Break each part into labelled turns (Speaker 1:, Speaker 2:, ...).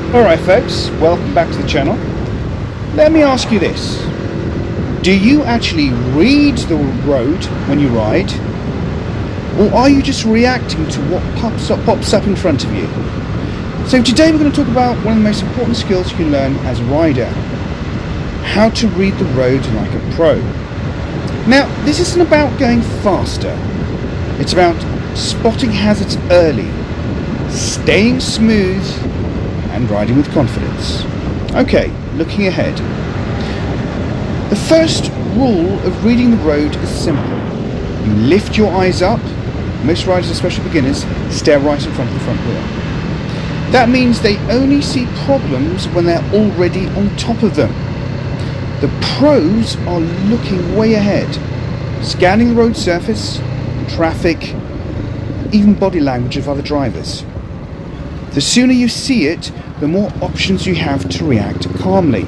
Speaker 1: Alright folks, welcome back to the channel. Let me ask you this. Do you actually read the road when you ride? Or are you just reacting to what pops up in front of you? So today we're going to talk about one of the most important skills you can learn as a rider. How to read the road like a pro. Now, this isn't about going faster. It's about spotting hazards early, staying smooth, and riding with confidence. Okay, looking ahead. The first rule of reading the road is simple. You lift your eyes up. Most riders, especially beginners, stare right in front of the front wheel. That means they only see problems when they're already on top of them. The pros are looking way ahead, scanning the road surface, traffic, even body language of other drivers. The sooner you see it, the more options you have to react calmly.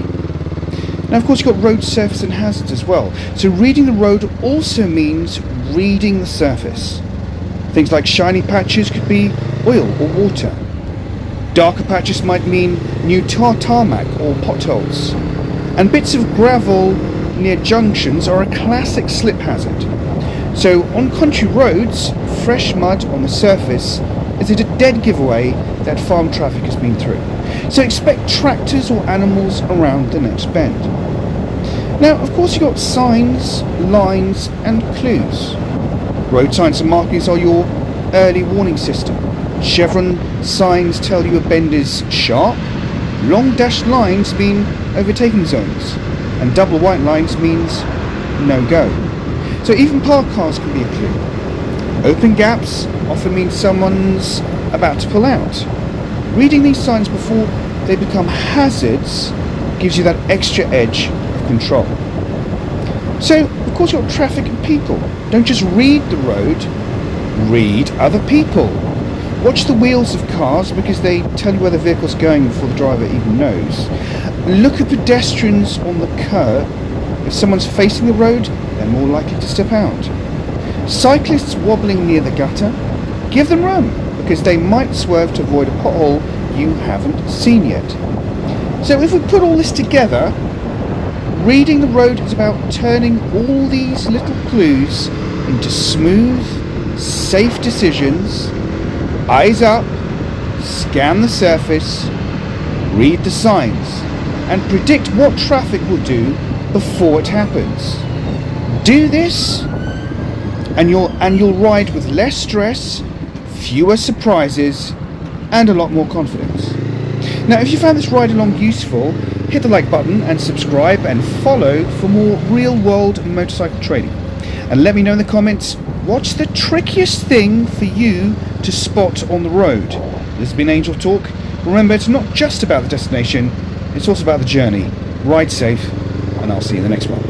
Speaker 1: Now, of course, you've got road surface and hazards as well. So reading the road also means reading the surface. Things like shiny patches could be oil or water. Darker patches might mean new tarmac or potholes. And bits of gravel near junctions are a classic slip hazard. So on country roads, fresh mud on the surface is a dead giveaway that farm traffic has been through. So expect tractors or animals around the next bend. Now, of course, you've got signs, lines and clues. Road signs and markings are your early warning system. Chevron signs tell you a bend is sharp. Long dashed lines mean overtaking zones. And double white lines means no go. So even parked cars can be a clue. Open gaps often mean someone's about to pull out. Reading these signs before they become hazards gives you that extra edge of control. So, of course, you've got traffic and people. Don't just read the road, read other people. Watch the wheels of cars because they tell you where the vehicle's going before the driver even knows. Look at pedestrians on the curb. If someone's facing the road, they're more likely to step out. Cyclists wobbling near the gutter, give them room because they might swerve to avoid a pothole you haven't seen yet. So if we put all this together, reading the road is about turning all these little clues into smooth, safe decisions. Eyes up, scan the surface, read the signs, and predict what traffic will do before it happens. Do this, and you'll ride with less stress, fewer surprises, and a lot more confidence. Now, if you found this ride along useful, hit the like button and subscribe and follow for more real-world motorcycle training. And let me know in the comments, what's the trickiest thing for you to spot on the road? This has been Angel Talk. Remember, it's not just about the destination, it's also about the journey. Ride safe, and I'll see you in the next one.